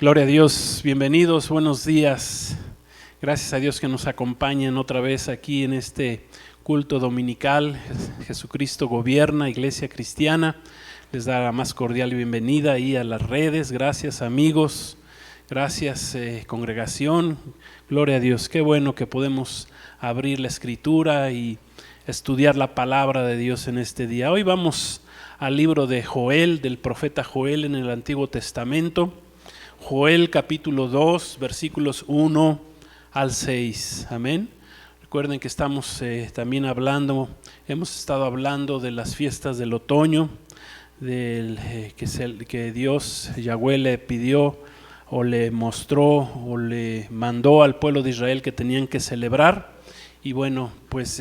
Gloria a Dios, bienvenidos, buenos días. Gracias a Dios que nos acompañan otra vez aquí en este culto dominical. Jesucristo gobierna, Iglesia Cristiana. Les da la más cordial bienvenida ahí a las redes. Gracias amigos, gracias congregación. Gloria a Dios, qué bueno que podemos abrir la Escritura y estudiar la palabra de Dios en este día. Hoy vamos al libro de Joel, del profeta Joel en el Antiguo Testamento. Joel capítulo 2, versículos 1 al 6. Amén. Recuerden que estamos también hemos estado hablando de las fiestas del otoño, que Dios, Yahweh, le pidió o le mostró o le mandó al pueblo de Israel que tenían que celebrar. Y bueno, pues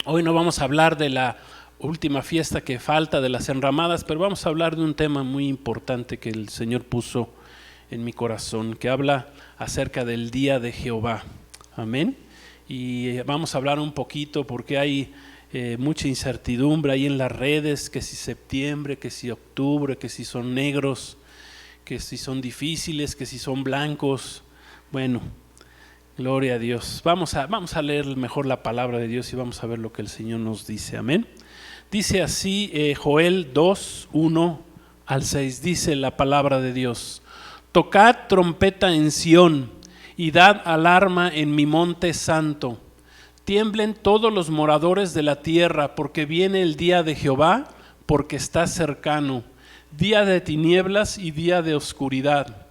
hoy no vamos a hablar de la última fiesta que falta, de las enramadas, pero vamos a hablar de un tema muy importante que el Señor puso en mi corazón, que habla acerca del día de Jehová. Amén. Y vamos a hablar un poquito porque hay mucha incertidumbre ahí en las redes, que si septiembre, que si octubre, que si son negros, que si son difíciles, que si son blancos. Bueno, gloria a Dios. Vamos a leer mejor la palabra de Dios y vamos a ver lo que el Señor nos dice. Amén. Dice así Joel 2, 1 al 6, dice la palabra de Dios: Tocad trompeta en Sión y dad alarma en mi monte santo. Tiemblen todos los moradores de la tierra, porque viene el día de Jehová, porque está cercano. Día de tinieblas y día de oscuridad,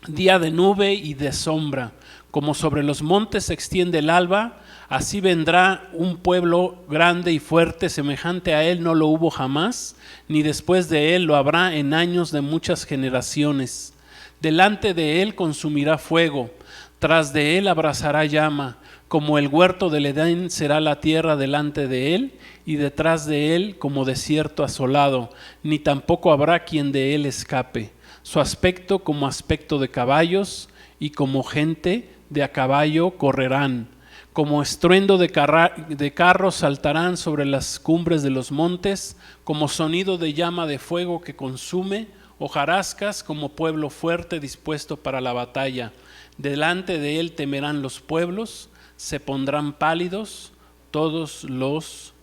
día de nube y de sombra. Como sobre los montes se extiende el alba, así vendrá un pueblo grande y fuerte, semejante a él no lo hubo jamás, ni después de él lo habrá en años de muchas generaciones. Delante de él consumirá fuego, tras de él abrazará llama, como el huerto del Edén será la tierra delante de él, y detrás de él como desierto asolado, ni tampoco habrá quien de él escape. Su aspecto como aspecto de caballos, y como gente de a caballo correrán. Como estruendo de carros saltarán sobre las cumbres de los montes, como sonido de llama de fuego que consume, hojarascas como pueblo fuerte dispuesto para la batalla. Delante de él temerán los pueblos, se pondrán pálidos todos los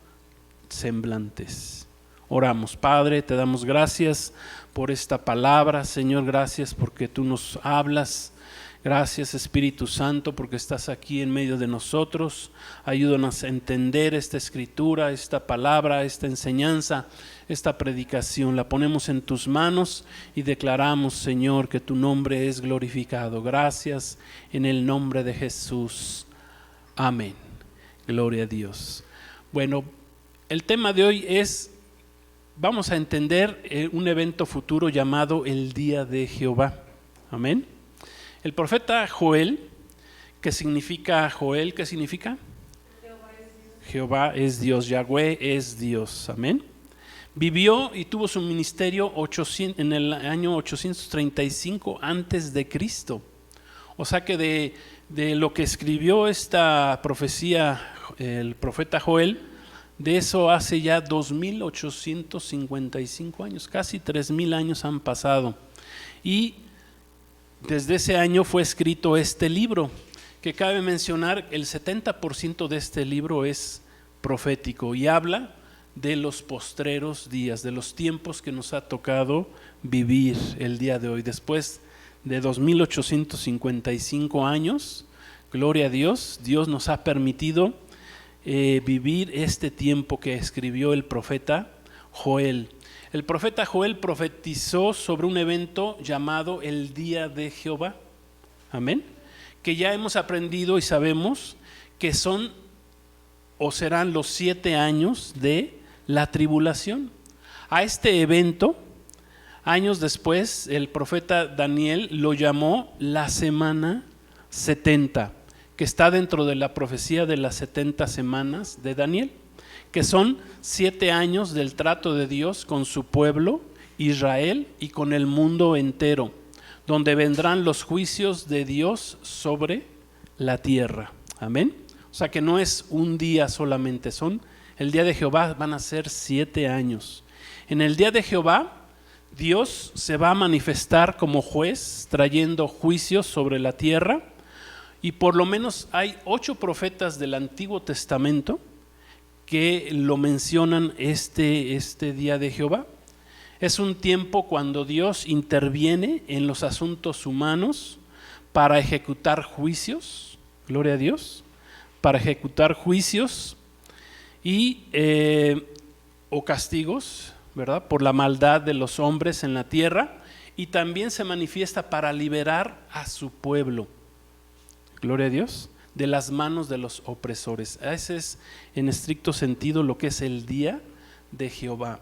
semblantes. Oramos. Padre, te damos gracias por esta palabra. Señor, gracias porque tú nos hablas. Gracias Espíritu Santo porque estás aquí en medio de nosotros. Ayúdanos a entender esta escritura, esta palabra, esta enseñanza, esta predicación. La ponemos en tus manos y declaramos, Señor, que tu nombre es glorificado. Gracias en el nombre de Jesús. Amén. Gloria a Dios. Bueno, el tema de hoy vamos a entender un evento futuro llamado el Día de Jehová. Amén. El profeta Joel, ¿qué significa Joel? ¿Qué significa? Jehová es Dios, Yahweh es Dios. Amén. Vivió y tuvo su ministerio en el año 835 antes de Cristo. O sea que de lo que escribió esta profecía el profeta Joel, de eso hace ya 2855 años, casi 3000 años han pasado. Y desde ese año fue escrito este libro, que cabe mencionar, el 70% de este libro es profético y habla de los postreros días, de los tiempos que nos ha tocado vivir el día de hoy. Después de 2855 años, gloria a Dios, Dios nos ha permitido vivir este tiempo que escribió el profeta Joel. El profeta Joel profetizó sobre un evento llamado el Día de Jehová. Amén. Que ya hemos aprendido y sabemos que son o serán los 7 años de la tribulación. A este evento, años después, el profeta Daniel lo llamó la semana 70, que está dentro de la profecía de las 70 semanas de Daniel, que son 7 años del trato de Dios con su pueblo Israel y con el mundo entero, donde vendrán los juicios de Dios sobre la tierra. Amén. O sea que no es un día solamente, el día de Jehová van a ser 7 años. En el día de Jehová Dios se va a manifestar como juez, trayendo juicios sobre la tierra, y por lo menos hay 8 profetas del Antiguo Testamento que lo mencionan este día de Jehová. Es un tiempo cuando Dios interviene en los asuntos humanos para ejecutar juicios, gloria a Dios, para ejecutar juicios y o castigos, ¿verdad?, por la maldad de los hombres en la tierra, y también se manifiesta para liberar a su pueblo, gloria a Dios, de las manos de los opresores. Ese es en estricto sentido lo que es el día de Jehová.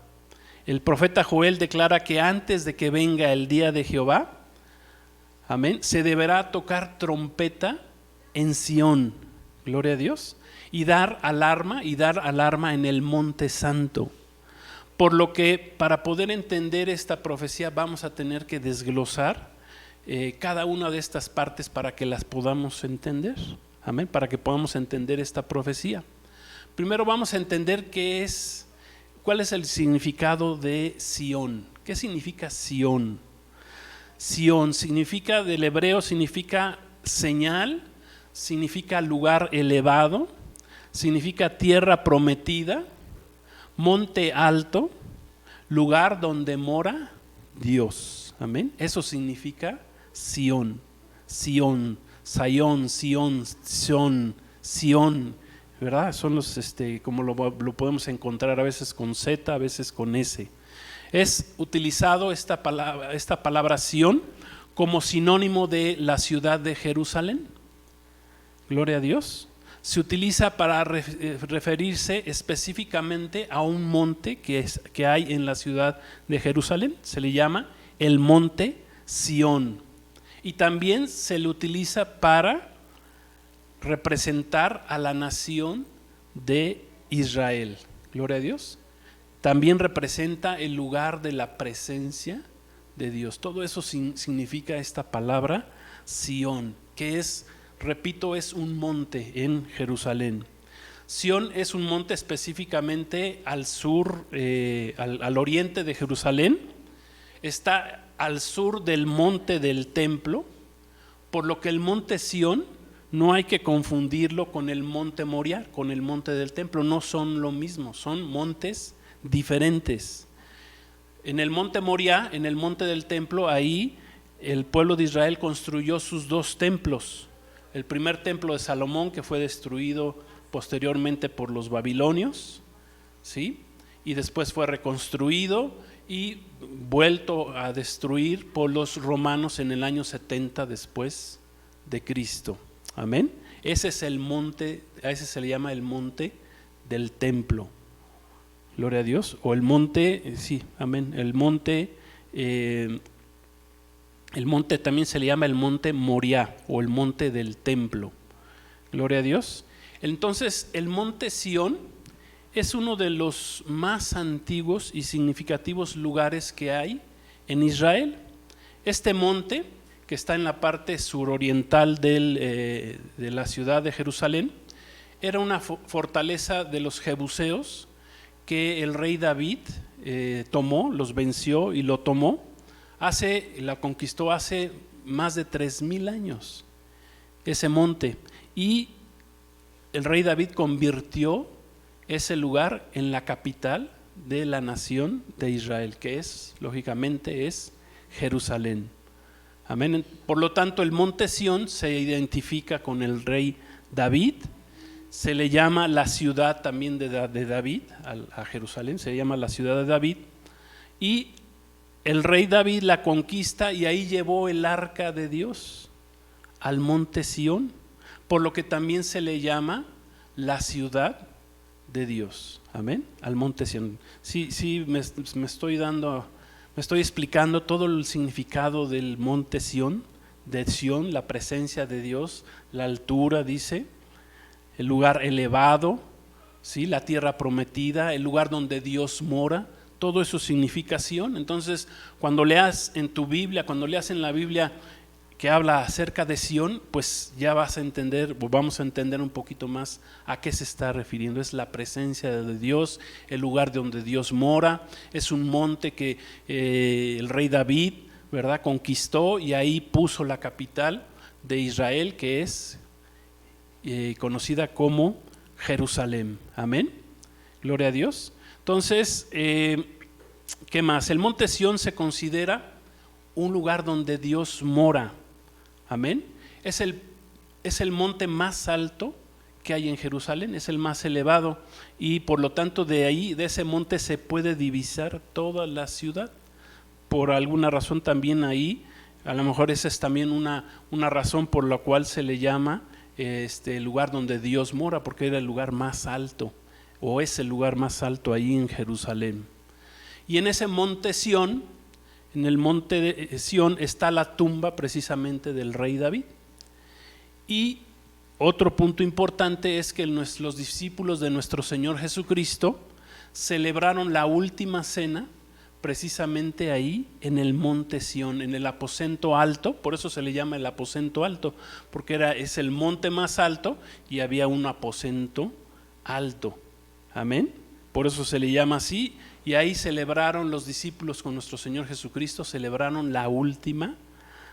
El profeta Joel declara que antes de que venga el día de Jehová, amén, se deberá tocar trompeta en Sión, gloria a Dios, y dar alarma en el monte santo. Por lo que para poder entender esta profecía vamos a tener que desglosar cada una de estas partes para que las podamos entender, amén, para que podamos entender esta profecía. Primero vamos a entender cuál es el significado de Sión. ¿Qué significa Sión? Sión significa, del hebreo significa señal, significa lugar elevado, significa tierra prometida, monte alto, lugar donde mora Dios. Amén. Eso significa Sión. Sión, Sayón, Sión, ¿verdad? Son los, como lo podemos encontrar a veces con Z, a veces con S. Es utilizado esta palabra Sión como sinónimo de la ciudad de Jerusalén. Gloria a Dios. Se utiliza para referirse específicamente a un monte que hay en la ciudad de Jerusalén. Se le llama el monte Sión. Y también se le utiliza para representar a la nación de Israel. Gloria a Dios. También representa el lugar de la presencia de Dios. Todo eso significa esta palabra Sión, que es, repito, es un monte en Jerusalén. Sión es un monte específicamente al sur, al oriente de Jerusalén. Está al sur del monte del templo, por lo que el monte Sión no hay que confundirlo con el monte Moria, con el monte del templo. No son lo mismo, son montes diferentes. En el monte Moria, en el monte del templo, ahí el pueblo de Israel construyó sus 2 templos. El primer templo de Salomón, que fue destruido posteriormente por los babilonios, ¿sí?, y después fue reconstruido y vuelto a destruir por los romanos en el año 70 después de Cristo. Amén. Ese es el monte, a ese se le llama el monte del templo. Gloria a Dios. O el monte, sí, amén. El monte también se le llama el monte Moriah o el monte del templo. Gloria a Dios. Entonces, el monte Sión es uno de los más antiguos y significativos lugares que hay en Israel. Este monte, que está en la parte suroriental de la ciudad de Jerusalén, era una fortaleza de los jebuseos que el rey David tomó, los venció y lo tomó. La conquistó hace más de 3000 años, ese monte, y el rey David convirtió ese lugar en la capital de la nación de Israel, que lógicamente es Jerusalén. Amén. Por lo tanto, el monte Sión se identifica con el rey David. Se le llama la ciudad también de David, a Jerusalén, se llama la ciudad de David. Y el rey David la conquista y ahí llevó el arca de Dios al monte Sión, por lo que también se le llama la ciudad de Dios. Amén. Al monte Sión. Sí, me estoy explicando todo el significado del monte Sión, de Sión, la presencia de Dios, la altura, dice, el lugar elevado, ¿sí?, la tierra prometida, el lugar donde Dios mora. Todo eso significa Sión. Entonces, cuando leas en tu Biblia, cuando leas en la Biblia que habla acerca de Sión, pues ya vas a entender, o vamos a entender un poquito más a qué se está refiriendo. Es la presencia de Dios, el lugar donde Dios mora. Es un monte que el rey David, ¿verdad?, conquistó, y ahí puso la capital de Israel, que es conocida como Jerusalén. Amén. Gloria a Dios. Entonces, ¿qué más? El monte Sión se considera un lugar donde Dios mora. Amén. Es el monte más alto que hay en Jerusalén, es el más elevado, y por lo tanto de ahí, de ese monte, se puede divisar toda la ciudad. Por alguna razón también ahí, a lo mejor esa es también una razón por la cual se le llama el lugar donde Dios mora, porque era el lugar más alto, o es el lugar más alto ahí en Jerusalén. Y en ese monte Sión, en el monte de Sión, está la tumba precisamente del rey David. Y otro punto importante es que los discípulos de nuestro Señor Jesucristo celebraron la última cena precisamente ahí en el monte Sión, en el aposento alto. Por eso se le llama el aposento alto, porque es el monte más alto y había un aposento alto. Amén. Por eso se le llama así. Y ahí celebraron los discípulos con nuestro Señor Jesucristo, celebraron la última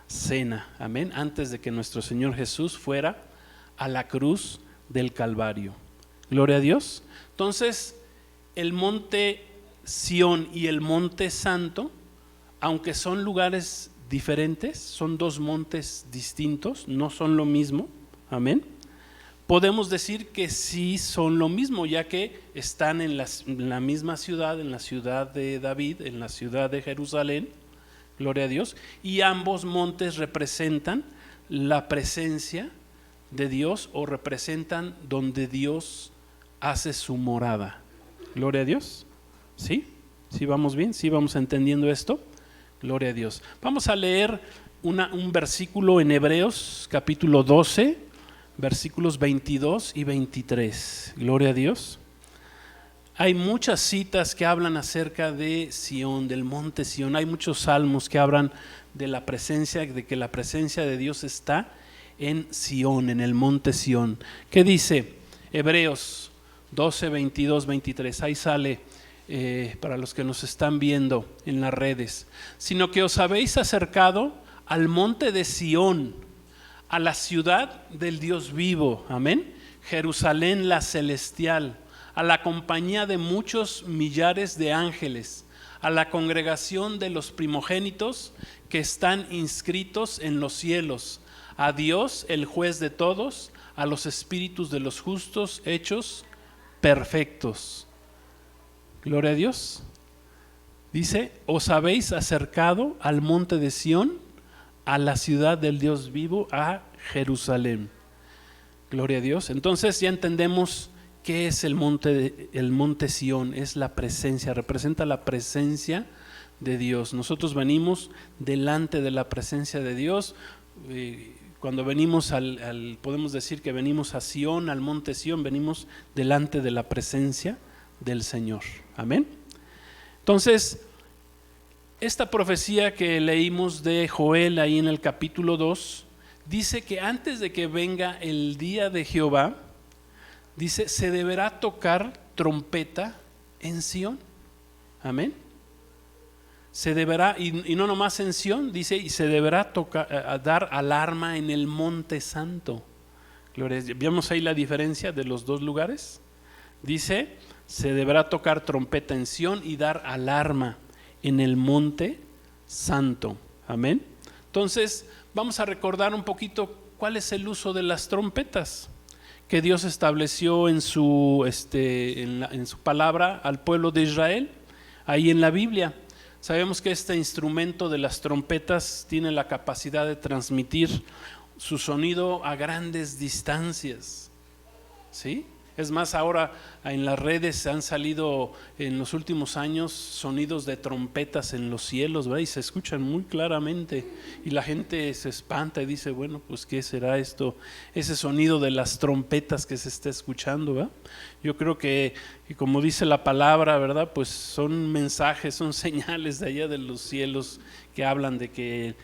cena. Amén. Antes de que nuestro Señor Jesús fuera a la cruz del Calvario. Gloria a Dios. Entonces, el monte Sión y el monte Santo, aunque son lugares diferentes, son dos montes distintos, no son lo mismo. Amén. Podemos decir que sí son lo mismo, ya que están en la misma ciudad, en la ciudad de David, en la ciudad de Jerusalén, gloria a Dios, y ambos montes representan la presencia de Dios, o representan donde Dios hace su morada. Gloria a Dios. ¿Sí? ¿Sí vamos bien? ¿Sí vamos entendiendo esto? Gloria a Dios. Vamos a leer un versículo en Hebreos capítulo 12, versículos 22 y 23. Gloria a Dios. Hay muchas citas que hablan acerca de Sión, del monte Sión. Hay muchos salmos que hablan de la presencia, de que la presencia de Dios está en Sión, en el monte Sión. ¿Qué dice Hebreos 12, 22, 23? Ahí sale para los que nos están viendo en las redes. Sino que os habéis acercado al monte de Sión, a la ciudad del Dios vivo, amén, Jerusalén la celestial, a la compañía de muchos millares de ángeles, a la congregación de los primogénitos que están inscritos en los cielos, a Dios el juez de todos, a los espíritus de los justos hechos perfectos. Gloria a Dios. Dice, os habéis acercado al monte de Sión, a la ciudad del Dios vivo, a Jerusalén. Gloria a Dios. Entonces ya entendemos qué es el monte Sión. Es la presencia, representa la presencia de Dios. Nosotros venimos delante de la presencia de Dios. Cuando venimos podemos decir que venimos a Sión, al monte Sión, venimos delante de la presencia del Señor. Amén. Entonces, esta profecía que leímos de Joel ahí en el capítulo 2, dice que antes de que venga el día de Jehová, dice, se deberá tocar trompeta en Sión. Amén. Se deberá, y no nomás en Sión, dice, y se deberá dar alarma en el monte santo. Gloria a Dios. ¿Vemos ahí la diferencia de los dos lugares? Dice, se deberá tocar trompeta en Sión y dar alarma en el monte santo. Amén. Entonces, vamos a recordar un poquito cuál es el uso de las trompetas que Dios estableció en su palabra al pueblo de Israel, ahí en la Biblia. Sabemos que este instrumento de las trompetas tiene la capacidad de transmitir su sonido a grandes distancias, ¿sí? Es más, ahora en las redes han salido en los últimos años sonidos de trompetas en los cielos, ¿verdad? Y se escuchan muy claramente y la gente se espanta y dice, bueno, pues ¿qué será esto? Ese sonido de las trompetas que se está escuchando, ¿verdad? Yo creo que como dice la palabra, ¿verdad? Pues son mensajes, son señales de allá de los cielos que hablan de que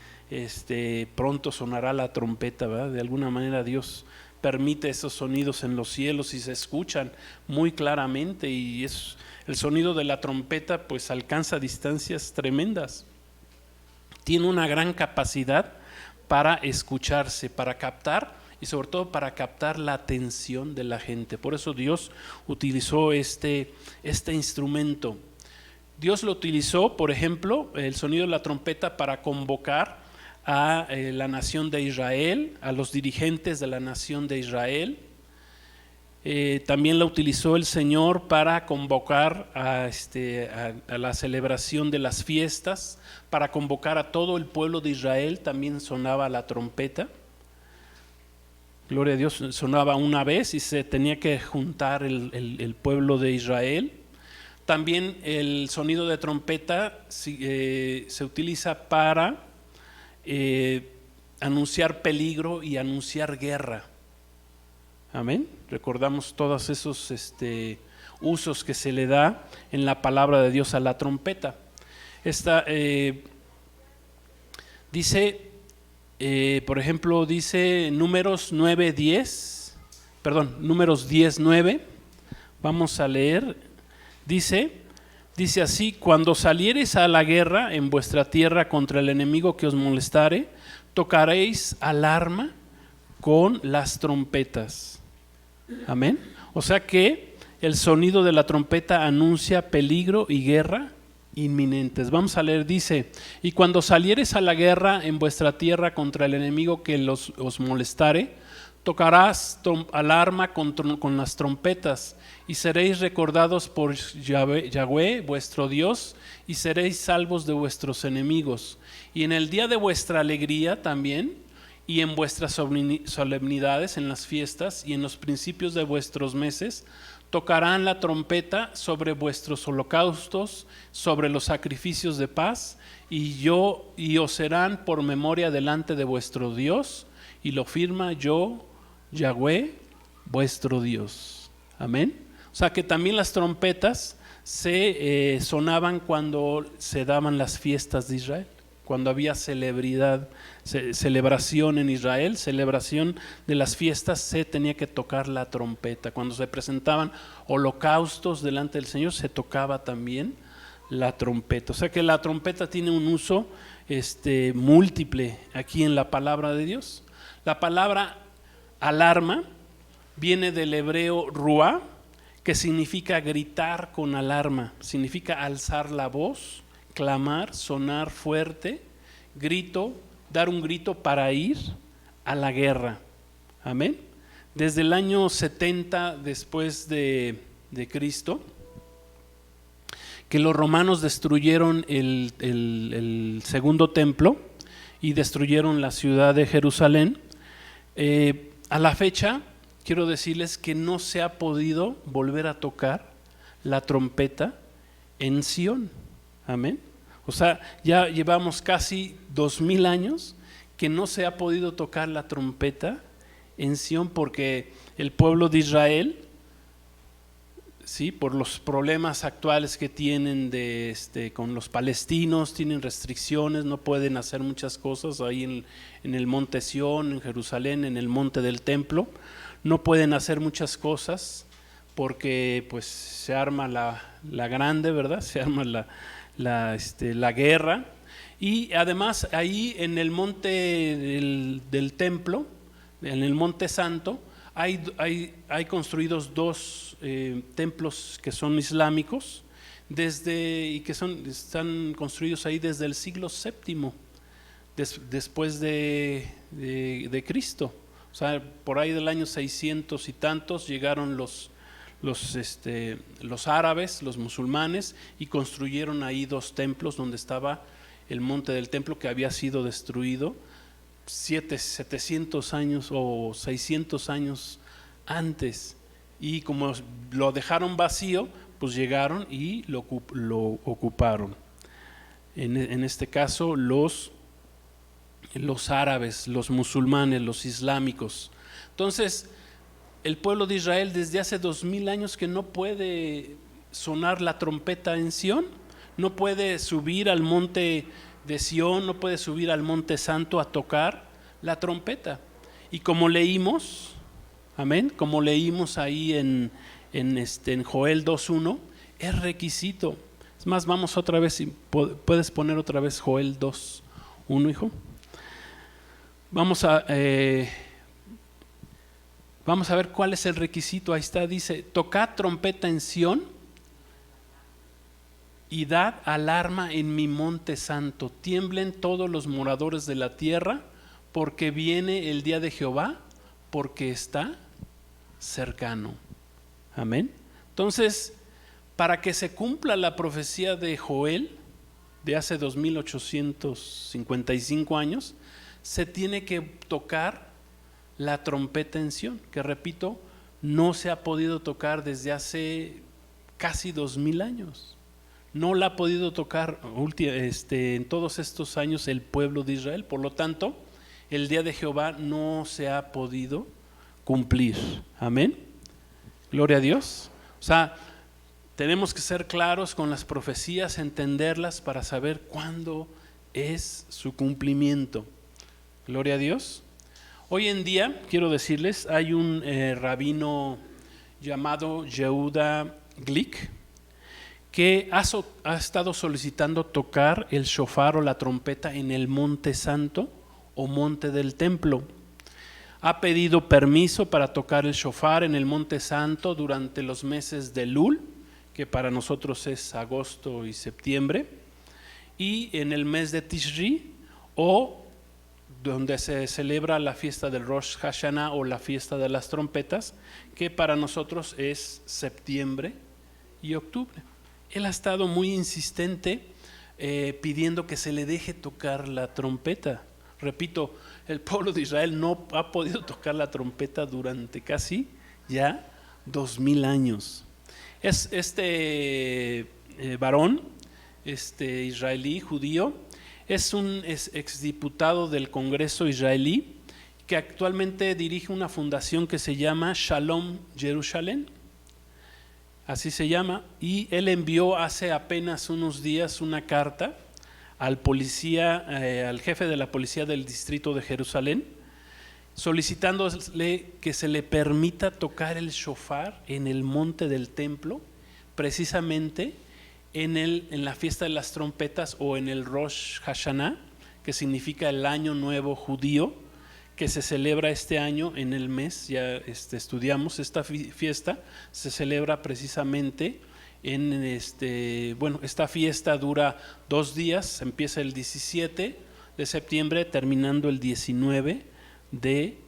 pronto sonará la trompeta, ¿verdad? De alguna manera Dios permite esos sonidos en los cielos y se escuchan muy claramente, y el sonido de la trompeta pues alcanza distancias tremendas, tiene una gran capacidad para escucharse, para captar y sobre todo para captar la atención de la gente. Por eso Dios utilizó este instrumento. Dios lo utilizó, por ejemplo, el sonido de la trompeta para convocar a la nación de Israel, a los dirigentes de la nación de Israel. También la utilizó el Señor para convocar a la celebración de las fiestas, para convocar a todo el pueblo de Israel. También sonaba la trompeta. Gloria a Dios, sonaba una vez y se tenía que juntar el pueblo de Israel. También el sonido de trompeta se utiliza para anunciar peligro y anunciar guerra. Amén. Recordamos todos esos usos que se le da en la palabra de Dios a la trompeta. Dice, por ejemplo, dice Números 10:9. Vamos a leer. Dice así: cuando saliereis a la guerra en vuestra tierra contra el enemigo que os molestare, tocaréis alarma con las trompetas. Amén. O sea que el sonido de la trompeta anuncia peligro y guerra inminentes. Vamos a leer, dice: y cuando saliereis a la guerra en vuestra tierra contra el enemigo que os molestare, tocarás alarma con las trompetas, y seréis recordados por Yahweh vuestro Dios, y seréis salvos de vuestros enemigos. Y en el día de vuestra alegría también, y en vuestras solemnidades, en las fiestas, y en los principios de vuestros meses, tocarán la trompeta sobre vuestros holocaustos, sobre los sacrificios de paz, y os serán por memoria delante de vuestro Dios, y lo firma yo, Yahweh, vuestro Dios. Amén. O sea que también las trompetas se sonaban cuando se daban las fiestas de Israel, cuando había celebración en Israel, celebración de las fiestas, se tenía que tocar la trompeta. Cuando se presentaban holocaustos delante del Señor, se tocaba también la trompeta. O sea que la trompeta tiene un uso múltiple aquí en la palabra de Dios. La palabra alarma viene del hebreo ruá, que significa gritar con alarma, significa alzar la voz, clamar, sonar fuerte, grito, dar un grito para ir a la guerra. Amén. Desde el año 70 después de Cristo, que los romanos destruyeron el segundo templo y destruyeron la ciudad de Jerusalén, a la fecha quiero decirles que no se ha podido volver a tocar la trompeta en Sión. Amén. O sea, ya llevamos casi 2000 años que no se ha podido tocar la trompeta en Sión, porque el pueblo de Israel, sí, por los problemas actuales que tienen con los palestinos, tienen restricciones, no pueden hacer muchas cosas ahí en el monte Sión, en Jerusalén, en el monte del templo. No pueden hacer muchas cosas porque pues se arma la grande, ¿verdad? Se arma la guerra. Y además ahí en el monte del templo, en el monte santo, hay construidos dos templos que son islámicos, y que están construidos ahí desde el siglo VII después de Cristo. O sea, por ahí del año 600 y tantos llegaron los árabes, los musulmanes, y construyeron ahí dos templos donde estaba el monte del templo, que había sido destruido 700 años o 600 años antes. y como lo dejaron vacío, pues llegaron y lo ocuparon. En este caso los árabes, los musulmanes, los islámicos. Entonces, el pueblo de Israel desde hace 2000 años que no puede sonar la trompeta en Sión, no puede subir al monte de Sión, no puede subir al monte santo a tocar la trompeta. Y como leímos, amén, como leímos ahí en Joel 2:1, es requisito. Es más, vamos otra vez, si puedes poner otra vez Joel 2:1, hijo. Vamos a ver cuál es el requisito. Ahí está, dice: tocad trompeta en Sión y dad alarma en mi monte santo. Tiemblen todos los moradores de la tierra, porque viene el día de Jehová, porque está cercano. Amén. Entonces, para que se cumpla la profecía de Joel de hace 2855 años, se tiene que tocar la trompeta en Sión, que repito, no se ha podido tocar desde hace casi 2000 años. No la ha podido tocar en todos estos años el pueblo de Israel. Por lo tanto, el día de Jehová no se ha podido cumplir. Amén. Gloria a Dios. O sea, tenemos que ser claros con las profecías, entenderlas para saber cuándo es su cumplimiento. Gloria a Dios. Hoy en día, quiero decirles, hay un rabino llamado Yehuda Glick que ha estado solicitando tocar el shofar o la trompeta en el monte santo o monte del templo. Ha pedido permiso para tocar el shofar en el monte santo durante los meses de Elul, que para nosotros es agosto y septiembre, y en el mes de Tishri, o donde se celebra la fiesta del Rosh Hashanah o la fiesta de las trompetas, que para nosotros es septiembre y octubre. Él ha estado muy insistente pidiendo que se le deje tocar la trompeta. Repito, el pueblo de Israel no ha podido tocar la trompeta durante casi ya 2000 años. Es varón, israelí, judío, es un exdiputado del Congreso israelí que actualmente dirige una fundación que se llama Shalom Jerusalén, así se llama, y él envió hace apenas unos días una carta al al jefe de la policía del distrito de Jerusalén, solicitándole que se le permita tocar el shofar en el monte del templo, precisamente en la fiesta de las trompetas o en el Rosh Hashanah, que significa el año nuevo judío, que se celebra este año en el mes, ya estudiamos esta fiesta, se celebra precisamente esta fiesta dura 2 días, empieza el 17 de septiembre, terminando el 19 de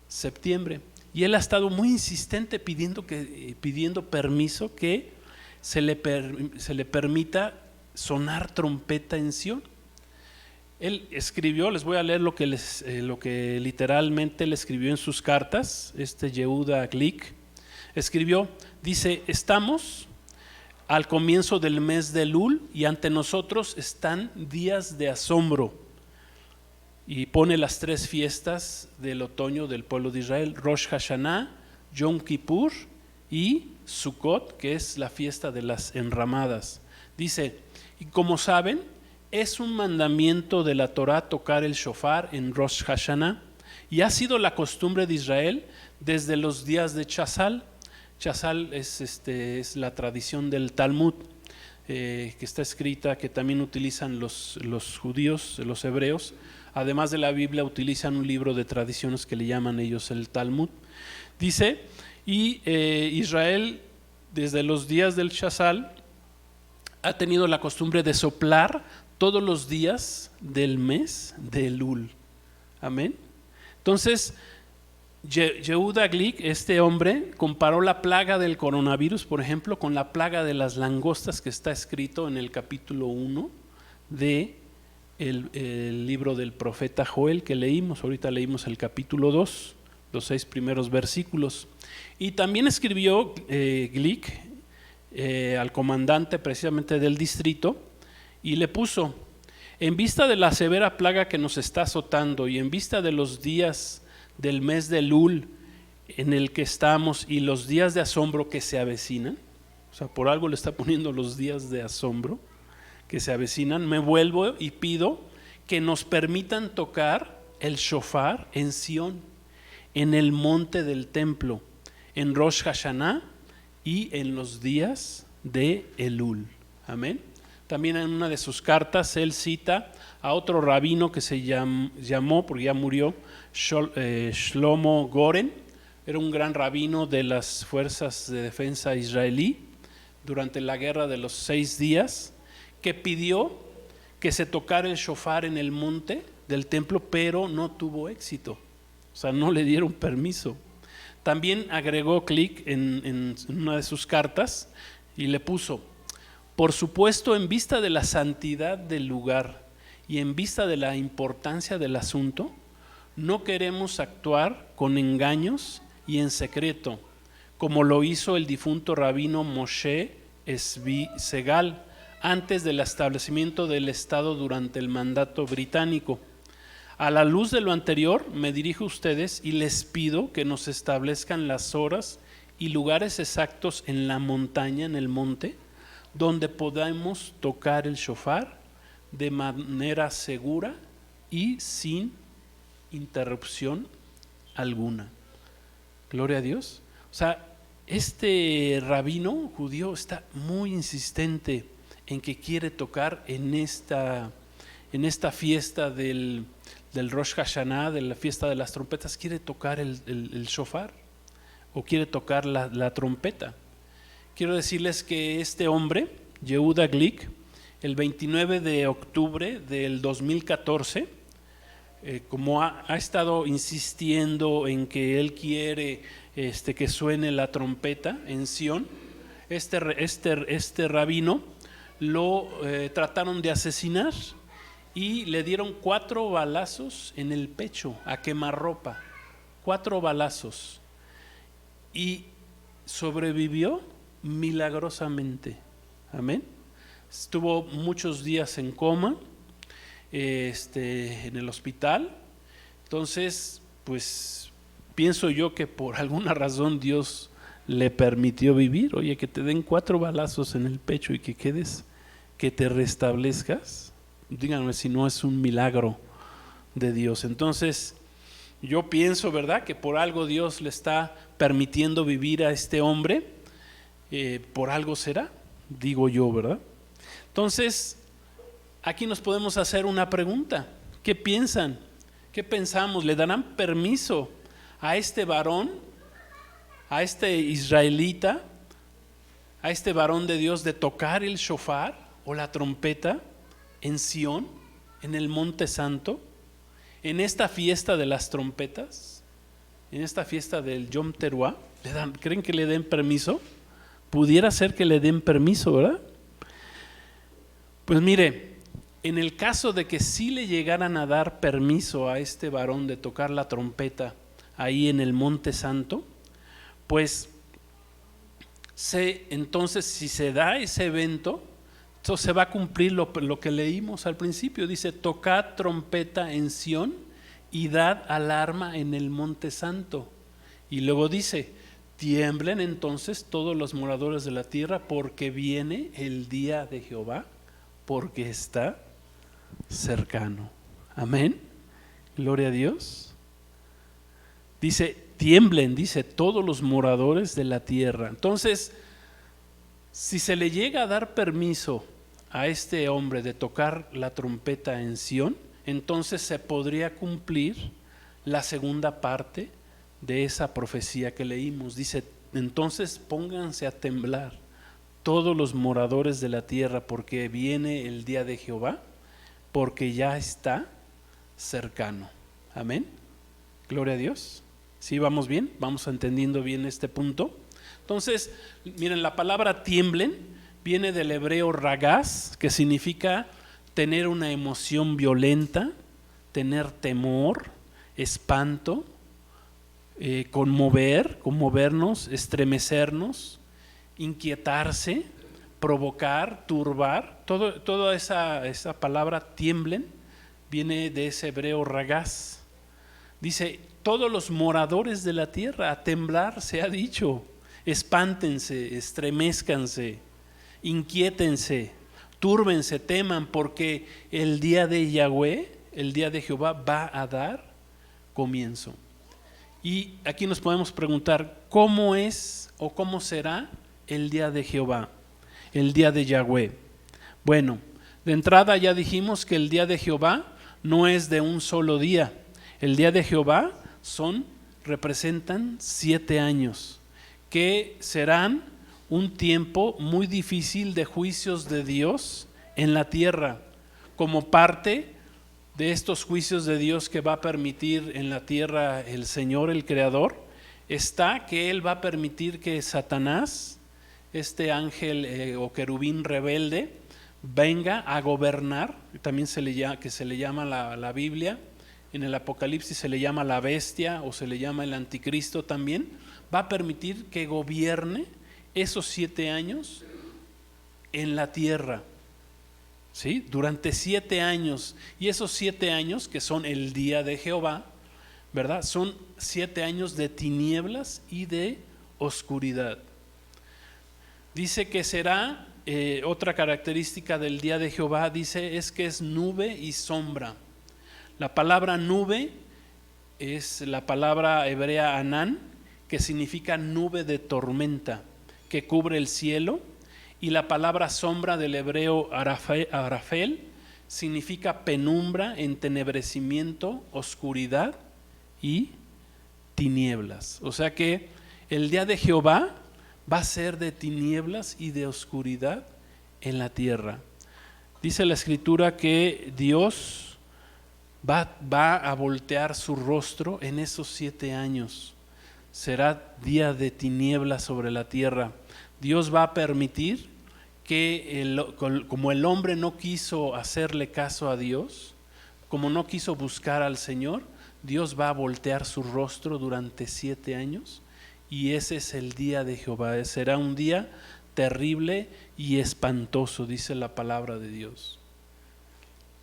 septiembre. Y él ha estado muy insistente pidiendo permiso que se le permita sonar trompeta en Sión. Él escribió, les voy a leer lo que literalmente le escribió en sus cartas, Yehuda Glick escribió, dice: estamos al comienzo del mes de Elul y ante nosotros están días de asombro. Y pone las 3 fiestas del otoño del pueblo de Israel: Rosh Hashanah, Yom Kippur y Sukkot, que es la fiesta de las enramadas. Dice: y como saben, es un mandamiento de la Torá tocar el shofar en Rosh Hashanah, y ha sido la costumbre de Israel desde los días de Chazal. Chazal es la tradición del Talmud, que está escrita, que también utilizan los judíos, los hebreos. Además de la Biblia, utilizan un libro de tradiciones que le llaman ellos el Talmud. Dice: y Israel desde los días del Chazal ha tenido la costumbre de soplar todos los días del mes de Elul. Amén. Entonces, Yehuda Glick, este hombre, comparó la plaga del coronavirus, por ejemplo, con la plaga de las langostas que está escrito en el capítulo 1 de el libro del profeta Joel que leímos. Ahorita leímos el capítulo 2, los 6 primeros versículos. Y también escribió Glick al comandante precisamente del distrito y le puso: en vista de la severa plaga que nos está azotando y en vista de los días del mes de Elul en el que estamos y los días de asombro que se avecinan, o sea, por algo le está poniendo los días de asombro que se avecinan, me vuelvo y pido que nos permitan tocar el shofar en Sión, en el monte del templo, en Rosh Hashanah y en los días de Elul. Amén. También en una de sus cartas él cita a otro rabino que se llamó, porque ya murió, Shlomo Goren. Era un gran rabino de las fuerzas de defensa israelí durante la guerra de los 6 días, que pidió que se tocara el shofar en el monte del templo, pero no tuvo éxito. O sea, no le dieron permiso. También agregó Glick en una de sus cartas y le puso: por supuesto, en vista de la santidad del lugar y en vista de la importancia del asunto, no queremos actuar con engaños y en secreto, como lo hizo el difunto rabino Moshe Zvi Segal antes del establecimiento del Estado durante el mandato británico. A la luz de lo anterior, me dirijo a ustedes y les pido que nos establezcan las horas y lugares exactos en la montaña, en el monte, donde podamos tocar el shofar de manera segura y sin interrupción alguna. Gloria a Dios. O sea, este rabino judío está muy insistente en que quiere tocar en esta fiesta del Rosh Hashanah, de la fiesta de las trompetas, quiere tocar el shofar o quiere tocar la trompeta. Quiero decirles que este hombre, Yehuda Glick, el 29 de octubre del 2014, como ha estado insistiendo en que él quiere que suene la trompeta en Sión, este rabino lo trataron de asesinar y le dieron 4 balazos en el pecho a quemarropa, 4 balazos, y sobrevivió milagrosamente. Amén. Estuvo muchos días en coma, en el hospital. Entonces, pues pienso yo que por alguna razón Dios le permitió vivir. Oye, que te den 4 balazos en el pecho y que quedes, que te restablezcas. Díganme si no es un milagro de Dios. Entonces, yo pienso, ¿verdad?, que por algo Dios le está permitiendo vivir a este hombre. Por algo será, digo yo, ¿verdad? Entonces, aquí nos podemos hacer una pregunta. ¿Qué piensan? ¿Qué pensamos? ¿Le darán permiso a este varón, a este israelita, a este varón de Dios, de tocar el shofar o la trompeta en Sión, en el Monte Santo, en esta fiesta de las trompetas, en esta fiesta del Yom Teruah? ¿Creen que le den permiso? Pudiera ser que le den permiso, ¿verdad? Pues mire, en el caso de que sí le llegaran a dar permiso a este varón de tocar la trompeta ahí en el Monte Santo, pues entonces si se da ese evento, entonces se va a cumplir lo que leímos al principio. Dice: tocad trompeta en Sión y dad alarma en el Monte Santo. Y luego dice: tiemblen entonces todos los moradores de la tierra, porque viene el día de Jehová, porque está cercano. Amén. Gloria a Dios. Dice: tiemblen, dice, todos los moradores de la tierra. Entonces, si se le llega a dar permiso a este hombre de tocar la trompeta en Sión, entonces se podría cumplir la segunda parte de esa profecía que leímos. Dice: entonces pónganse a temblar todos los moradores de la tierra, porque viene el día de Jehová, porque ya está cercano. Amén. Gloria a Dios. ¿Sí vamos bien? ¿Vamos entendiendo bien este punto? Entonces, miren, la palabra tiemblen viene del hebreo ragaz, que significa tener una emoción violenta, tener temor, espanto, conmovernos, estremecernos, inquietarse, provocar, turbar. Toda esa palabra tiemblen viene de ese hebreo ragaz. Dice, todos los moradores de la tierra, a temblar se ha dicho, espántense, estremezcanse, inquiétense, túrbense, teman, porque el día de Yahweh, el día de Jehová va a dar comienzo. Y aquí nos podemos preguntar, ¿cómo es o cómo será el día de Jehová, el día de Yahweh? Bueno, de entrada ya dijimos que el día de Jehová no es de un solo día. El día de Jehová representan 7 años, que serán un tiempo muy difícil de juicios de Dios en la tierra, como parte de estos juicios de Dios que va a permitir en la tierra el Señor, el Creador, está que Él va a permitir que Satanás, este ángel o querubín rebelde, venga a gobernar. También se le llama la Biblia, en el Apocalipsis se le llama la bestia o se le llama el anticristo también. Va a permitir que gobierne esos 7 años en la tierra, ¿sí? Durante 7 años. Y esos 7 años, que son el día de Jehová, ¿verdad? Son 7 años de tinieblas y de oscuridad. Dice que será, otra característica del día de Jehová, dice, es que es nube y sombra. La palabra nube es la palabra hebrea anán, que significa nube de tormenta, que cubre el cielo. Y la palabra sombra del hebreo arafel significa penumbra, entenebrecimiento, oscuridad y tinieblas. O sea que el día de Jehová va a ser de tinieblas y de oscuridad en la tierra. Dice la Escritura que Dios va a voltear su rostro en esos 7 años. Será día de tinieblas sobre la tierra. Dios va a permitir que como el hombre no quiso hacerle caso a Dios, como no quiso buscar al Señor, Dios va a voltear su rostro durante 7 años, y ese es el día de Jehová. Será un día terrible y espantoso, dice la palabra de Dios.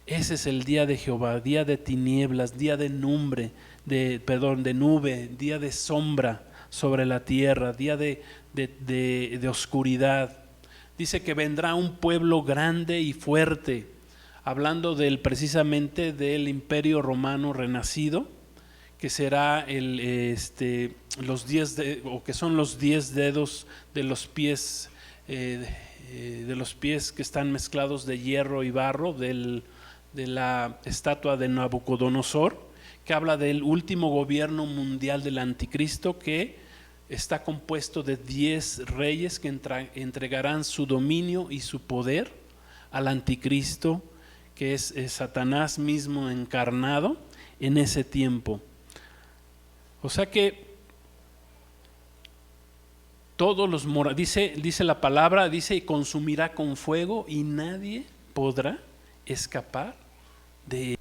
Ese es el día de Jehová, día de tinieblas, día de nube, día de sombra sobre la tierra, día de oscuridad. Dice que vendrá un pueblo grande y fuerte, hablando precisamente del Imperio Romano renacido, que será los 10 o que son los 10 dedos de los pies que están mezclados de hierro y barro de la estatua de Nabucodonosor, que habla del último gobierno mundial del anticristo, que está compuesto de 10 reyes que entregarán su dominio y su poder al anticristo, que es Satanás mismo encarnado en ese tiempo. O sea que todos dice la palabra, dice, y consumirá con fuego, y nadie podrá escapar de él.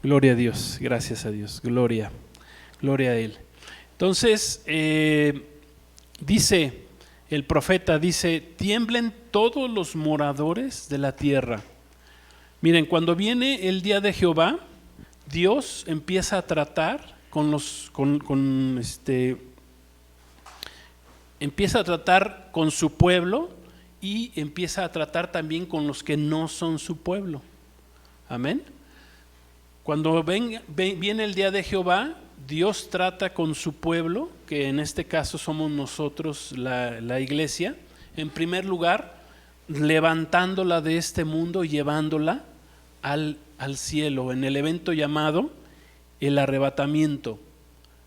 Gloria a Dios, gracias a Dios, gloria a Él. Entonces, dice el profeta, dice, tiemblen todos los moradores de la tierra. Miren, cuando viene el día de Jehová, Dios empieza a tratar empieza a tratar con su pueblo y empieza a tratar también con los que no son su pueblo. Amén. Cuando viene el día de Jehová, Dios trata con su pueblo, que en este caso somos nosotros, la iglesia, en primer lugar, levantándola de este mundo y llevándola al cielo, en el evento llamado el arrebatamiento.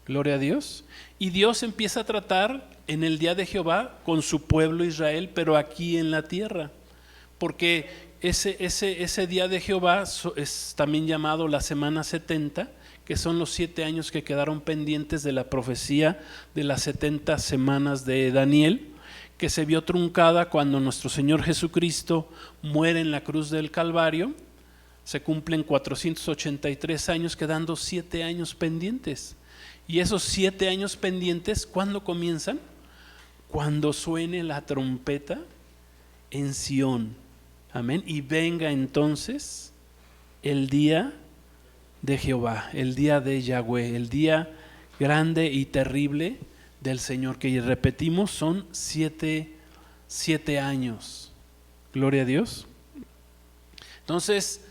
Gloria a Dios. Y Dios empieza a tratar en el día de Jehová con su pueblo Israel, pero aquí en la tierra, porque ese día de Jehová es también llamado la semana 70, que son los 7 años que quedaron pendientes de la profecía de las 70 semanas de Daniel, que se vio truncada cuando nuestro Señor Jesucristo muere en la cruz del Calvario. Se cumplen 483 años, quedando 7 años pendientes. Y esos 7 años pendientes, ¿cuándo comienzan? Cuando suene la trompeta en Sión. Amén. Y venga entonces el día de Jehová, el día de Yahweh, el día grande y terrible del Señor, que repetimos son 7 años. Gloria a Dios. Entonces,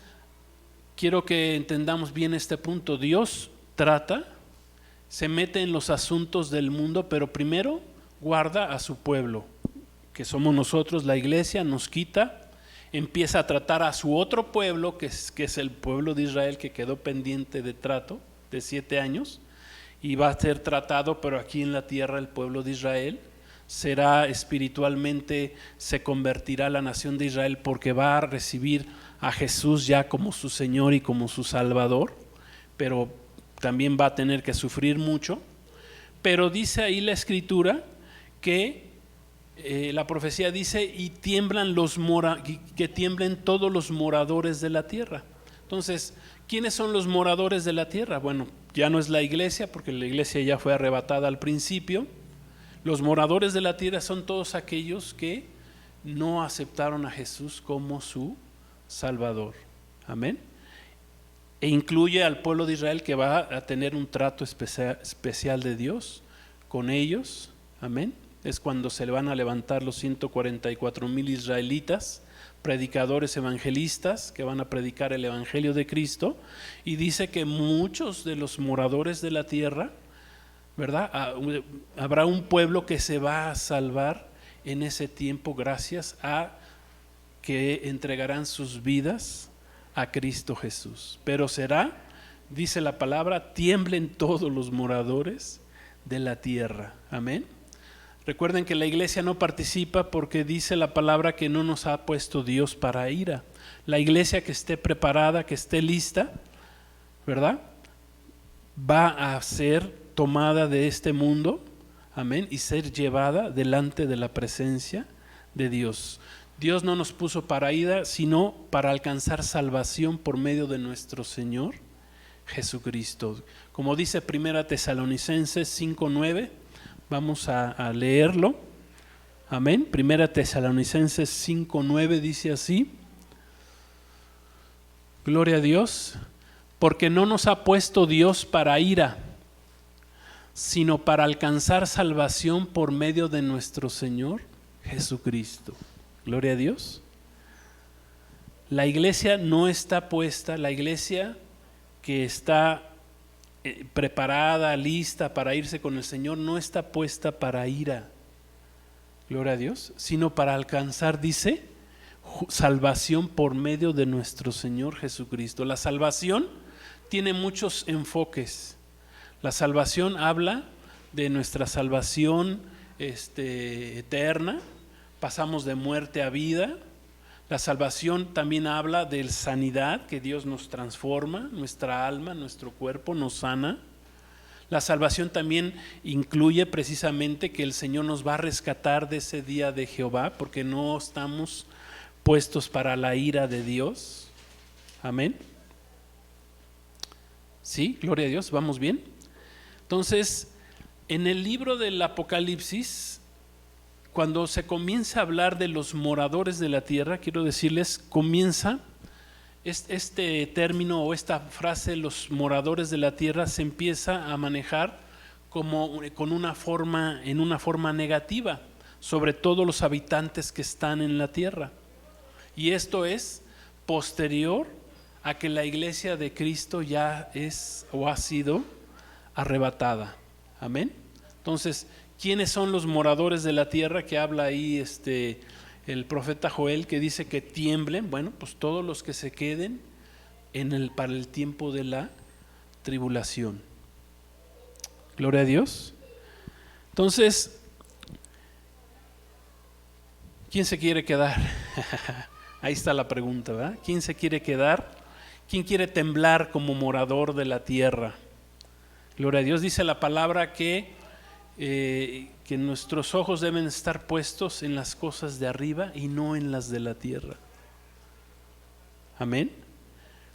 quiero que entendamos bien este punto. Dios trata, se mete en los asuntos del mundo, pero primero guarda a su pueblo, que somos nosotros, la iglesia, nos quita, empieza a tratar a su otro pueblo, que es el pueblo de Israel, que quedó pendiente de trato de 7 años, y va a ser tratado, pero aquí en la tierra el pueblo de Israel será espiritualmente, se convertirá la nación de Israel, porque va a recibir a Jesús ya como su Señor y como su Salvador, pero también va a tener que sufrir mucho. Pero dice ahí la Escritura que la profecía dice, y tiemblan que tiemblen todos los moradores de la tierra. Entonces, ¿quiénes son los moradores de la tierra? Bueno, ya no es la iglesia, porque la iglesia ya fue arrebatada al principio. Los moradores de la tierra son todos aquellos que no aceptaron a Jesús como su Salvador. Amén. E incluye al pueblo de Israel, que va a tener un trato especial de Dios con ellos. Amén. Es cuando se le van a levantar los 144,000 israelitas, predicadores evangelistas, que van a predicar el evangelio de Cristo. Y dice que muchos de los moradores de la tierra, ¿verdad? Habrá un pueblo que se va a salvar en ese tiempo, gracias a que entregarán sus vidas a Cristo Jesús. Pero será, dice la palabra, tiemblen todos los moradores de la tierra. Amén. Recuerden que la iglesia no participa, porque dice la palabra que no nos ha puesto Dios para ira. La iglesia que esté preparada, que esté lista, ¿verdad?, va a ser tomada de este mundo, amén, y ser llevada delante de la presencia de Dios. Dios no nos puso para ira, sino para alcanzar salvación por medio de nuestro Señor Jesucristo. Como dice 1 Tesalonicenses 5:9, vamos a leerlo. Amén. 1 Tesalonicenses 5:9 dice así: gloria a Dios, porque no nos ha puesto Dios para ira, sino para alcanzar salvación por medio de nuestro Señor Jesucristo. Gloria a Dios. La iglesia no está puesta, la iglesia que está preparada, lista para irse con el Señor, no está puesta para ira, gloria a Dios, sino para alcanzar, dice, salvación por medio de nuestro Señor Jesucristo. La salvación tiene muchos enfoques. La salvación habla de nuestra salvación eterna, pasamos de muerte a vida. La salvación también habla de sanidad, que Dios nos transforma, nuestra alma, nuestro cuerpo nos sana. La salvación también incluye precisamente que el Señor nos va a rescatar de ese día de Jehová, porque no estamos puestos para la ira de Dios. Amén. ¿Sí? Gloria a Dios, ¿vamos bien? Entonces, en el libro del Apocalipsis, cuando se comienza a hablar de los moradores de la tierra, quiero decirles, comienza este término o esta frase, los moradores de la tierra, se empieza a manejar como en una forma negativa, sobre todo los habitantes que están en la tierra. Y esto es posterior a que la iglesia de Cristo ya es o ha sido arrebatada. Amén. Entonces, ¿quiénes son los moradores de la tierra que habla ahí el profeta Joel, que dice que tiemblen? Bueno, pues todos los que se queden para el tiempo de la tribulación. Gloria a Dios. Entonces, ¿quién se quiere quedar? Ahí está la pregunta, ¿verdad? ¿Quién se quiere quedar? ¿Quién quiere temblar como morador de la tierra? Gloria a Dios. Dice la palabra que nuestros ojos deben estar puestos en las cosas de arriba y no en las de la tierra. Amén.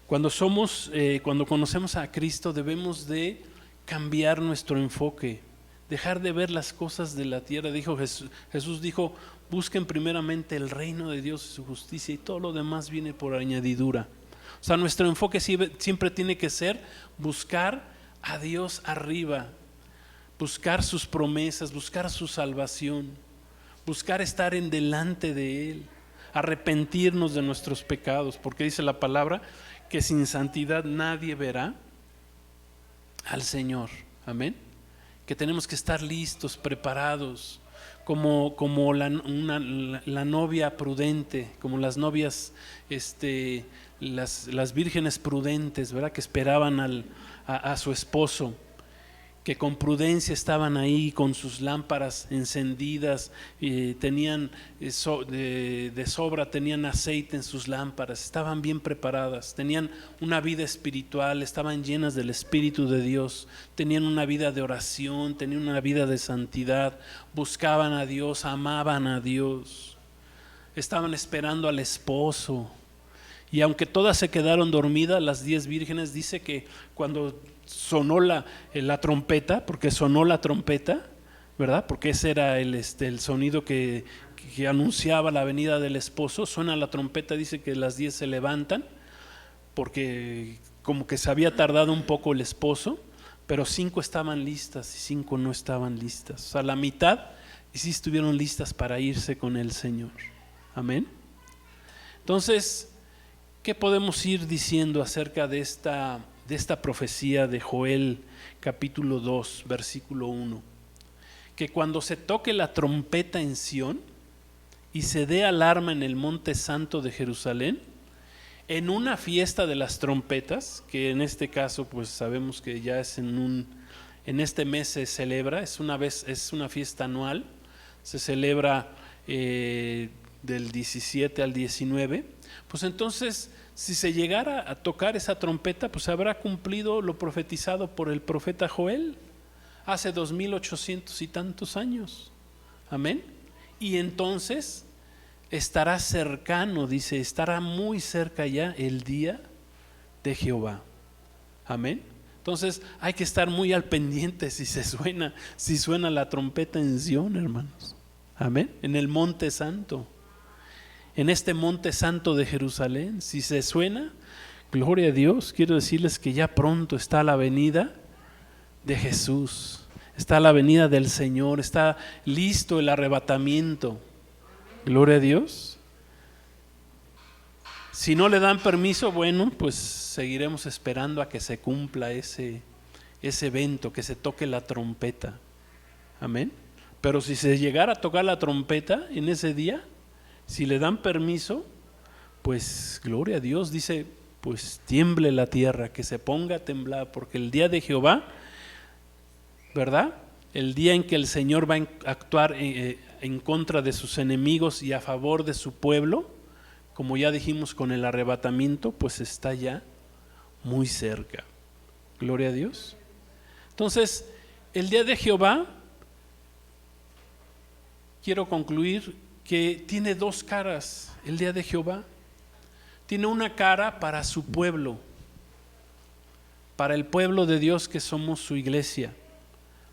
Cuando conocemos a Cristo, debemos de cambiar nuestro enfoque, dejar de ver las cosas de la tierra. Jesús dijo: busquen primeramente el reino de Dios y su justicia, y todo lo demás viene por añadidura. O sea, nuestro enfoque siempre tiene que ser buscar a Dios arriba, buscar sus promesas, buscar su salvación, buscar estar en delante de Él, arrepentirnos de nuestros pecados, porque dice la palabra que sin santidad nadie verá al Señor. Amén. Que tenemos que estar listos, preparados, como la novia prudente, como las novias, las vírgenes prudentes, ¿verdad? Que esperaban a su esposo, que con prudencia estaban ahí con sus lámparas encendidas, tenían de sobra, tenían aceite en sus lámparas, estaban bien preparadas, tenían una vida espiritual, estaban llenas del Espíritu de Dios, tenían una vida de oración, tenían una vida de santidad, buscaban a Dios, amaban a Dios, estaban esperando al esposo. Y aunque todas se quedaron dormidas, las 10 vírgenes, dice que cuando sonó la trompeta, porque sonó la trompeta, ¿verdad? Porque ese era el sonido que anunciaba la venida del esposo. Suena la trompeta, dice que las 10 se levantan, porque como que se había tardado un poco el esposo, pero 5 estaban listas y 5 no estaban listas. O sea, la mitad y sí estuvieron listas para irse con el Señor. Amén. Entonces, ¿qué podemos ir diciendo acerca de esta profecía de Joel capítulo 2 versículo 1? Que cuando se toque la trompeta en Sión y se dé alarma en el monte santo de Jerusalén, en una fiesta de las trompetas, que en este caso pues sabemos que ya es en este mes se celebra, es una fiesta anual, se celebra del 17 al 19, pues entonces, si se llegara a tocar esa trompeta, pues habrá cumplido lo profetizado por el profeta Joel hace 2800 y tantos años. Amén. Y entonces estará cercano, dice, estará muy cerca ya el día de Jehová. Amén. Entonces hay que estar muy al pendiente si suena la trompeta en Sión, hermanos. Amén. En el monte santo. En este monte santo de Jerusalén, si se suena, gloria a Dios, quiero decirles que ya pronto está la venida de Jesús, está la venida del Señor, está listo el arrebatamiento. Gloria a Dios. Si no le dan permiso, bueno, pues seguiremos esperando a que se cumpla ese evento, que se toque la trompeta. Amén. Pero si se llegara a tocar la trompeta en ese día, si le dan permiso, pues gloria a Dios, dice, pues tiemble la tierra, que se ponga a temblar, porque el día de Jehová, ¿verdad? El día en que el Señor va a actuar en contra de sus enemigos y a favor de su pueblo, como ya dijimos con el arrebatamiento, pues está ya muy cerca. Gloria a Dios. Entonces, el día de Jehová, quiero concluir que tiene 2 caras el día de Jehová. Tiene una cara para su pueblo, para el pueblo de Dios que somos su iglesia,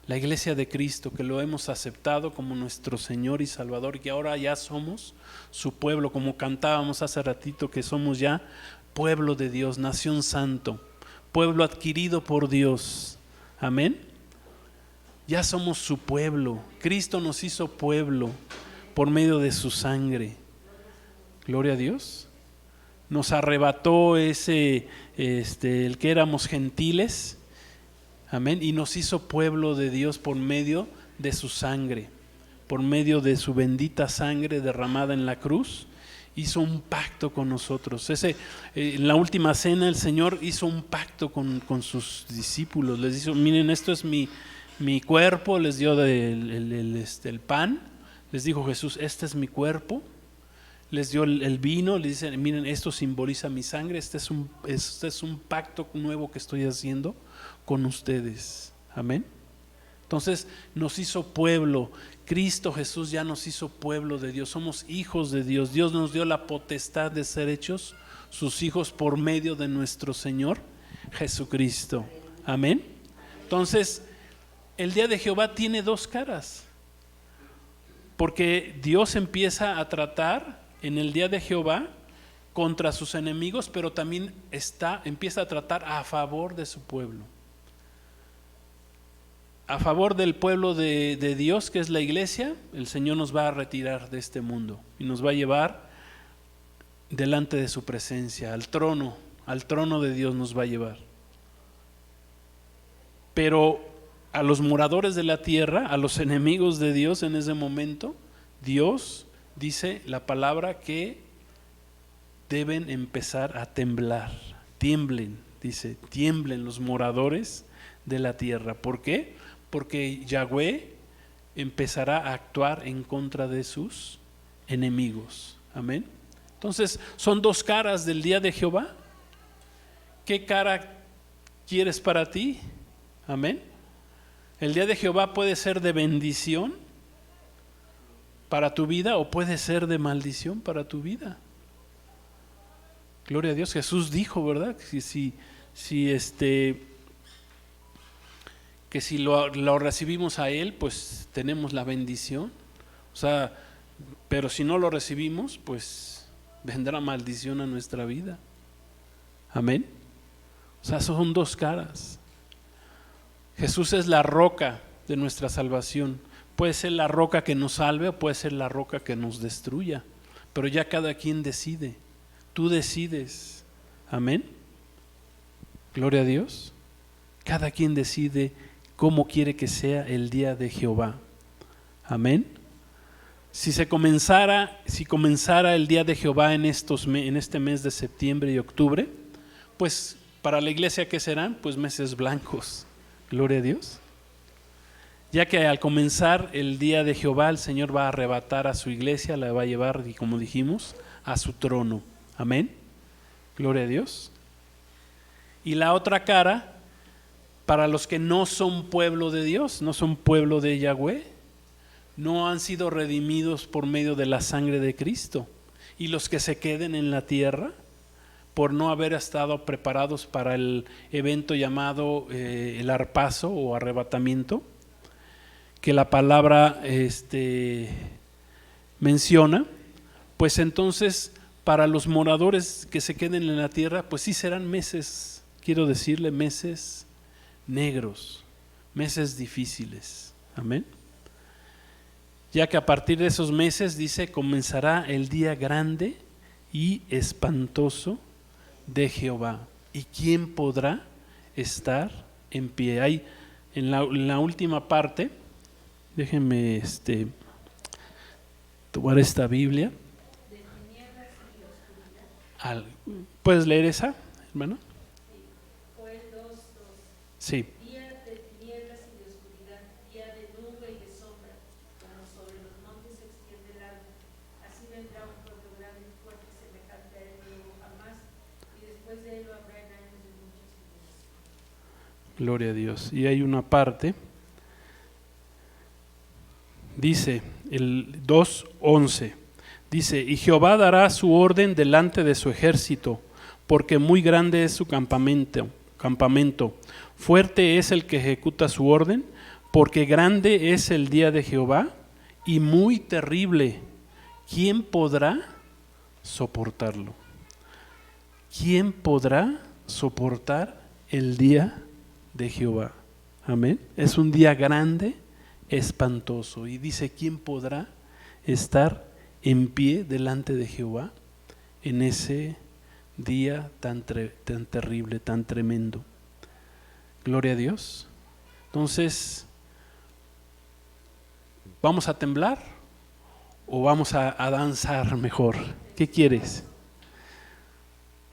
la iglesia de Cristo, que lo hemos aceptado como nuestro Señor y Salvador, y ahora ya somos su pueblo, como cantábamos hace ratito, que somos ya pueblo de Dios, nación santo, pueblo adquirido por Dios. Amén. Ya somos su pueblo. Cristo nos hizo pueblo por medio de su sangre. Gloria a Dios. Nos arrebató el que éramos gentiles. Amén. Y nos hizo pueblo de Dios por medio de su sangre, por medio de su bendita sangre derramada en la cruz. Hizo un pacto con nosotros. En la última cena el Señor hizo un pacto con sus discípulos. Les dijo: miren, esto es mi cuerpo. Les dio el pan. Les dijo Jesús: este es mi cuerpo. Les dio el vino. Les dice: miren, esto simboliza mi sangre. Este es un pacto nuevo que estoy haciendo con ustedes. Amén. Entonces nos hizo pueblo. Cristo Jesús ya nos hizo pueblo de Dios. Somos hijos de Dios. Dios nos dio la potestad de ser hechos sus hijos por medio de nuestro Señor Jesucristo. Amén. Entonces el día de Jehová tiene dos caras, porque Dios empieza a tratar en el día de Jehová contra sus enemigos, pero también empieza a tratar a favor de su pueblo, a favor del pueblo de Dios, que es la iglesia. El Señor nos va a retirar de este mundo y nos va a llevar delante de su presencia, al trono de Dios nos va a llevar. Pero a los moradores de la tierra, a los enemigos de Dios en ese momento, Dios dice la palabra que deben empezar a temblar. Tiemblen, dice, tiemblen los moradores de la tierra. ¿Por qué? Porque Yahweh empezará a actuar en contra de sus enemigos. Amén. Entonces son dos caras del día de Jehová. ¿Qué cara quieres para ti? Amén. El día de Jehová puede ser de bendición para tu vida o puede ser de maldición para tu vida. Gloria a Dios. Jesús dijo, ¿verdad? Que si lo recibimos a Él, pues tenemos la bendición. O sea, pero si no lo recibimos, pues vendrá maldición a nuestra vida. Amén. O sea, son dos caras. Jesús es la roca de nuestra salvación. Puede ser la roca que nos salve o puede ser la roca que nos destruya. Pero ya cada quien decide. Tú decides. Amén. Gloria a Dios. Cada quien decide cómo quiere que sea el día de Jehová. Amén. Si comenzara el día de Jehová en este mes de septiembre y octubre, pues para la iglesia, ¿qué serán? Pues meses blancos. Gloria a Dios. Ya que al comenzar el día de Jehová, el Señor va a arrebatar a su iglesia, la va a llevar, y como dijimos, a su trono. Amén. Gloria a Dios. Y la otra cara, para los que no son pueblo de Dios, no son pueblo de Yahweh, no han sido redimidos por medio de la sangre de Cristo, y los que se queden en la tierra por no haber estado preparados para el evento llamado el arpazo o arrebatamiento, que la palabra menciona, pues entonces para los moradores que se queden en la tierra, pues sí serán meses, quiero decirle, meses negros, meses difíciles. Amén. Ya que a partir de esos meses, dice, comenzará el día grande y espantoso de Jehová. ¿Y quién podrá estar en pie? Hay en la última parte, déjenme tomar esta Biblia. ¿Puedes leer esa, hermano? Sí. Día de tinieblas y de oscuridad, día de nube y de sombra, como sobre los montes se extiende el alma. Así vendrá un pueblo grande y fuerte, semejante a él luego jamás, y después de él lo habrá en años de muchos días. Gloria a Dios. Y hay una parte, dice el 2:11, dice: y Jehová dará su orden delante de su ejército, porque muy grande es su campamento. campamento. Fuerte es el que ejecuta su orden, porque grande es el día de Jehová y muy terrible. ¿Quién podrá soportarlo? ¿Quién podrá soportar el día de Jehová? Amén. Es un día grande, espantoso. Y dice, ¿quién podrá estar en pie delante de Jehová en ese día tan terrible, tan tremendo? Gloria a Dios. Entonces, ¿vamos a temblar o vamos a danzar mejor? ¿Qué quieres?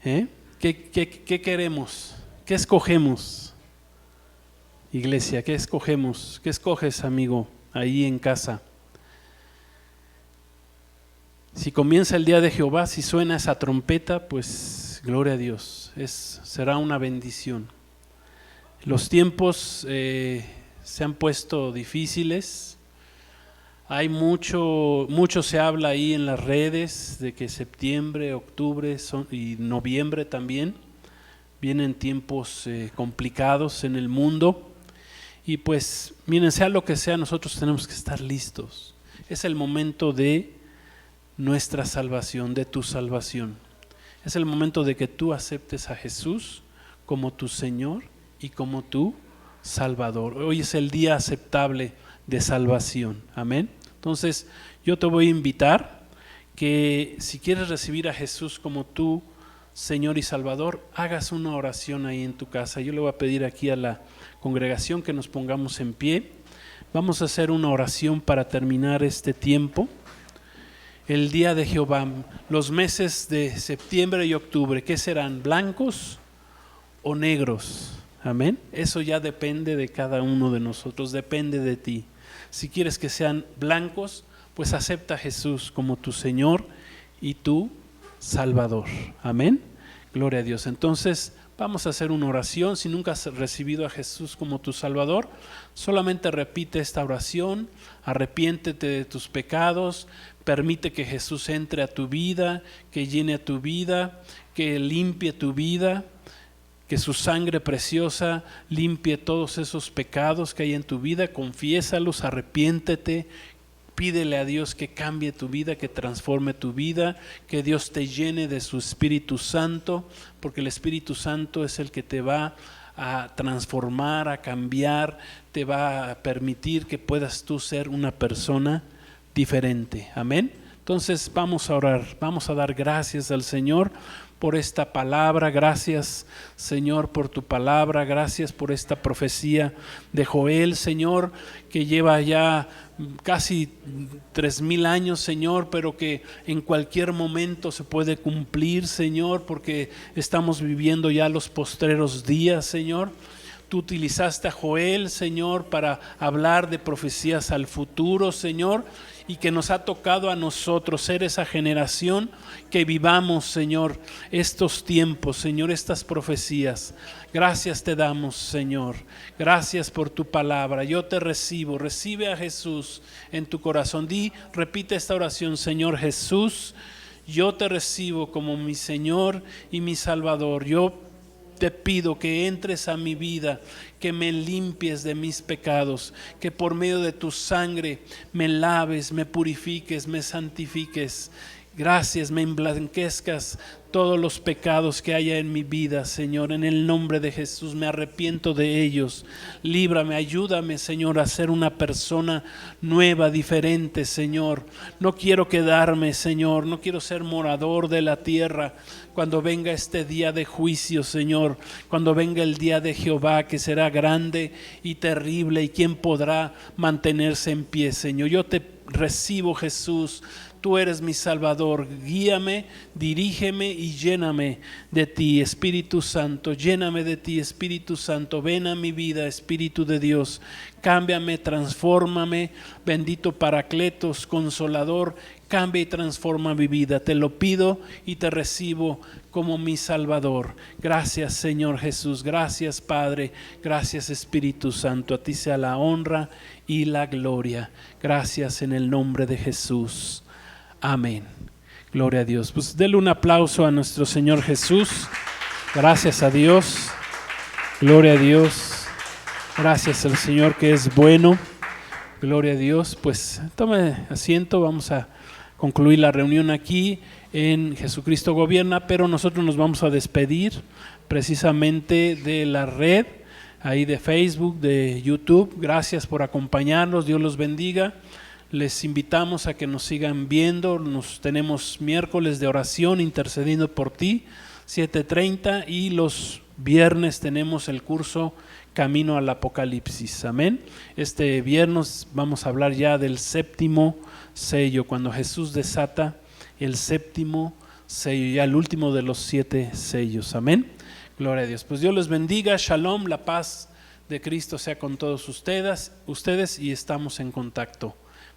¿Qué queremos? ¿Qué escogemos? Iglesia, ¿qué escogemos? ¿Qué escoges, amigo, ahí en casa? Si comienza el día de Jehová, si suena esa trompeta, pues gloria a Dios, será una bendición. Los tiempos se han puesto difíciles. Hay mucho se habla ahí en las redes de que septiembre, octubre y noviembre también vienen tiempos complicados en el mundo. Y pues, miren, sea lo que sea, nosotros tenemos que estar listos. Es el momento de nuestra salvación, de tu salvación. Es el momento de que tú aceptes a Jesús como tu Señor y como tu Salvador. Hoy es el día aceptable de salvación. Amén. Entonces, yo te voy a invitar que si quieres recibir a Jesús como tu Señor y Salvador, hagas una oración ahí en tu casa. Yo le voy a pedir aquí a la congregación que nos pongamos en pie. Vamos a hacer una oración para terminar este tiempo. El día de Jehová, los meses de septiembre y octubre, ¿qué serán? ¿Blancos o negros? Amén. Eso ya depende de cada uno de nosotros, depende de ti. Si quieres que sean blancos, pues acepta a Jesús como tu Señor y tu Salvador. Amén. Gloria a Dios. Entonces, vamos a hacer una oración. Si nunca has recibido a Jesús como tu Salvador, solamente repite esta oración, arrepiéntete de tus pecados, permite que Jesús entre a tu vida, que llene a tu vida, que limpie tu vida, que su sangre preciosa limpie todos esos pecados que hay en tu vida, confiésalos, arrepiéntete, pídele a Dios que cambie tu vida, que transforme tu vida, que Dios te llene de su Espíritu Santo, porque el Espíritu Santo es el que te va a transformar, a cambiar, te va a permitir que puedas tú ser una persona diferente. Amén. Entonces vamos a orar, vamos a dar gracias al Señor por esta palabra. Gracias, Señor, por tu palabra. Gracias por esta profecía de Joel, Señor, que lleva ya casi 3000 años, Señor, pero que en cualquier momento se puede cumplir, Señor, porque estamos viviendo ya los postreros días, Señor. Tú utilizaste a Joel, Señor, para hablar de profecías al futuro, Señor, y que nos ha tocado a nosotros ser esa generación que vivamos, Señor, estos tiempos, Señor, estas profecías. Gracias te damos, Señor. Gracias por tu palabra. Yo te recibo. Recibe a Jesús en tu corazón. Repite esta oración: Señor Jesús, yo te recibo como mi Señor y mi Salvador. Yo te pido que entres a mi vida, que me limpies de mis pecados, que por medio de tu sangre me laves, me purifiques, me santifiques. Gracias, me emblanquezcas todos los pecados que haya en mi vida, Señor. En el nombre de Jesús me arrepiento de ellos. Líbrame, ayúdame, Señor, a ser una persona nueva, diferente, Señor. No quiero quedarme, Señor, no quiero ser morador de la tierra. Cuando venga este día de juicio, Señor, cuando venga el día de Jehová, que será grande y terrible, y quién podrá mantenerse en pie, Señor. Yo te recibo, Jesús. Tú eres mi Salvador. Guíame, dirígeme y lléname de ti, Espíritu Santo. Lléname de ti, Espíritu Santo. Ven a mi vida, Espíritu de Dios. Cámbiame, transfórmame. Bendito Paracletos, Consolador. Cambia y transforma mi vida. Te lo pido y te recibo como mi Salvador. Gracias, Señor Jesús. Gracias, Padre. Gracias, Espíritu Santo. A ti sea la honra y la gloria. Gracias en el nombre de Jesús. Amén. Gloria a Dios. Pues denle un aplauso a nuestro Señor Jesús. Gracias a Dios. Gloria a Dios. Gracias al Señor que es bueno. Gloria a Dios. Pues tome asiento, vamos a concluir la reunión aquí en Jesucristo Gobierna, pero nosotros nos vamos a despedir precisamente de la red, ahí de Facebook, de YouTube. Gracias por acompañarnos, Dios los bendiga. Les invitamos a que nos sigan viendo, nos tenemos miércoles de oración intercediendo por ti, 7:30, y los viernes tenemos el curso Camino al Apocalipsis, amén. Este viernes vamos a hablar ya del séptimo sello, cuando Jesús desata el séptimo sello, ya el último de los 7 sellos, amén. Gloria a Dios. Pues Dios les bendiga, shalom, la paz de Cristo sea con todos ustedes y estamos en contacto.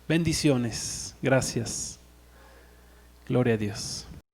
Bendiciones, gracias. Gloria a Dios.